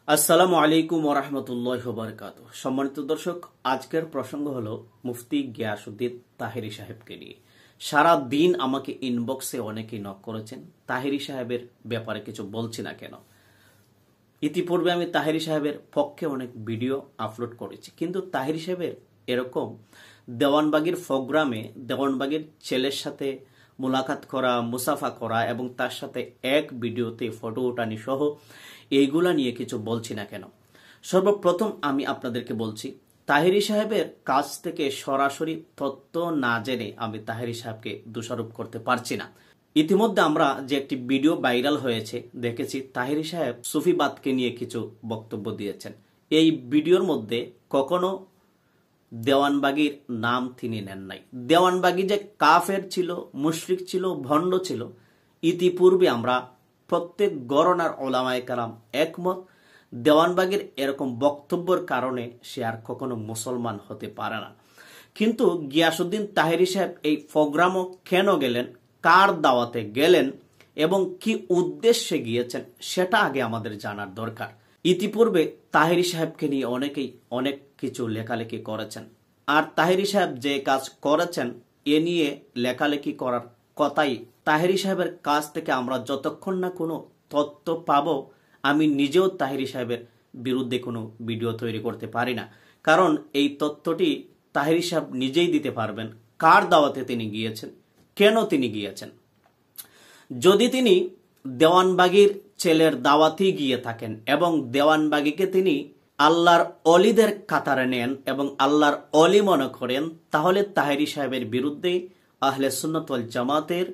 আসসালামু আলাইকুম ওয়া রাহমাতুল্লাহি ওয়া বারাকাতুহু। সম্মানিত দর্শক, আজকের প্রসঙ্গ হলো মুফতি গিয়াসউদ্দিন তাহেরী সাহেবকে নিয়ে। সারা দিন আমাকে ইনবক্সে অনেকেই নক করেছেন, তাহেরী সাহেবের ব্যাপারে কিছু বলছি না কেন। ইতিপূর্বে আমি তাহেরী সাহেবের পক্ষে অনেক ভিডিও আপলোড করেছি, কিন্তু তাহেরী সাহেবের এরকম দেওয়ানবাগীর প্রোগ্রামে দেওয়ানবাগীর ছেলের সাথে মোলাকাত করা, মুসাফা করা এবং তার সাথে এক ভিডিওতে ফটো ওঠানি সহ এইগুলা নিয়ে কিছু বলছি না কেন। সর্বপ্রথম আমি আপনাদেরকে বলছি, তাহেরী সাহেবের কাছ থেকে সরাসরি তথ্য না জেনে আমি তাহেরী সাহেবকে দোষারোপ করতে পারছি না। ইতিমধ্যে আমরা যে একটি ভিডিও ভাইরাল হয়েছে দেখেছি, তাহেরী সাহেব সুফিবাদকে নিয়ে কিছু বক্তব্য দিয়েছেন। এই ভিডিওর মধ্যে কখনো দেওয়ানবাগীর নাম তিনি নেন নাই। দেওয়ানবাগী যে কাফের ছিল, মুশরিক ছিল, ভণ্ড ছিল, ইতিপূর্বে আমরা প্রত্যেক গণনার ওলামায়ে কেরাম একমত, দেওয়ানবাগীর এরকম বক্তব্যের কারণে সে আর কখনো মুসলমান হতে পারে না। কিন্তু গিয়াসউদ্দিন তাহেরী সাহেব এই প্রোগ্রামও কেন গেলেন, কার দাওয়াতে গেলেন এবং কি উদ্দেশ্যে গিয়েছেন সেটা আগে আমাদের জানার দরকার। ইতিপূর্বে তাহেরী সাহেবকে নিয়ে অনেকেই অনেক কিছু লেখালেখি করেছেন, আর তাহেরী সাহেব যে কাজ করেছেন এ নিয়ে লেখালেখি করার কথাই। তাহেরী সাহেবের কাছ থেকে আমরা যতক্ষণ না কোনো তথ্য পাবো, আমি নিজেও তাহেরী সাহেবের বিরুদ্ধে কোনো ভিডিও তৈরি করতে পারি না। কারণ এই তথ্যটি তাহেরী সাহেব নিজেই দিতে পারবেন, কার দাওয়াতে তিনি গিয়েছেন, কেন তিনি গিয়েছেন। যদি তিনি দেওয়ানবাগীর ছেলের দাওয়াতেই গিয়ে থাকেন এবং দেওয়ানবাগীকে তিনি আল্লাহর অলিদের কাতারে নেন এবং আল্লাহর অলি মনে করেন, তাহলে তাহেরী সাহেবের বিরুদ্ধে আহলে সুন্নাত ওয়াল জামাতের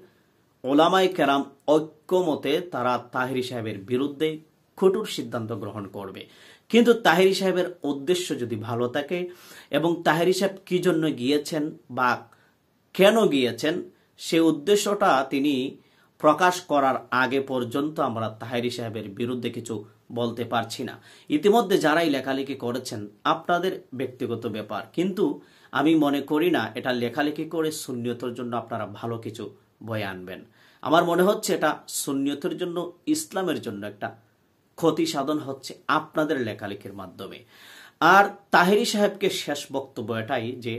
ওলামায়ে কেরাম ঐক্যমতে তারা তাহেরী সাহেবের বিরুদ্ধে কঠোর সিদ্ধান্ত গ্রহণ করবে। কিন্তু তাহেরী সাহেবের উদ্দেশ্য যদি ভালো থাকে এবং তাহেরী সাহেব কি জন্য গিয়েছেন বা কেন গিয়েছেন সে উদ্দেশ্যটা তিনি প্রকাশ করার আগে পর্যন্ত আমরা তাহেরী সাহেবের বিরুদ্ধে কিছু বলতে পারছি না। ইতিমধ্যে যারাই লেখালেখি করেছেন আপনাদের ব্যক্তিগত ব্যাপার, কিন্তু আমি মনে করি না এটা লেখালেখি করে সুন্নিয়তের জন্য আপনারা ভালো কিছু বয়ে আনবেন। আমার মনে হচ্ছে এটা সুন্নিয়তের জন্য, ইসলামের জন্য একটা ক্ষতি সাধন হচ্ছে আপনাদের লেখালেখির মাধ্যমে। আর তাহেরী সাহেবকে শেষ বক্তব্য এটাই যে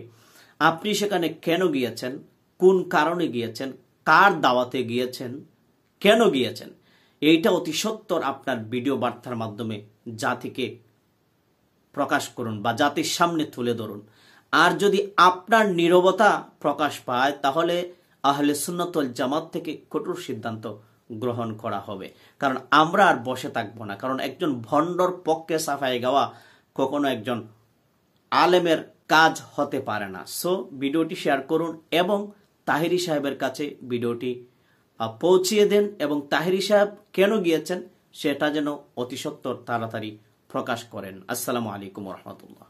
আপনি সেখানে কেন গিয়েছেন, কোন কারণে গিয়েছেন, কার দাওয়াতে গিয়েছেন, কেন গিয়েছেন, এইটা অতি সত্বর আপনার ভিডিও বার্তার মাধ্যমে জাতিকে প্রকাশ করুন বা জাতির সামনে তুলে ধরুন। আর যদি আপনার নীরবতা প্রকাশ পায় তাহলে আহলে সুন্নাত ওয়াল জামাত থেকে কঠোর সিদ্ধান্ত গ্রহণ করা হবে। কারণ আমরা আর বসে থাকবো না, কারণ একজন ভণ্ডর পক্ষে সাফাই গাওয়া কখনো একজন আলেমের কাজ হতে পারে না। সো ভিডিওটি শেয়ার করুন এবং তাহেরী সাহেবের কাছে ভিডিওটি পৌঁছিয়ে দেন এবং তাহেরী সাহেব কেন গিয়েছেন সেটা যেন অতি সত্বর তাড়াতাড়ি প্রকাশ করেন। আসসালামু আলাইকুম ওয়া রাহমাতুল্লাহ।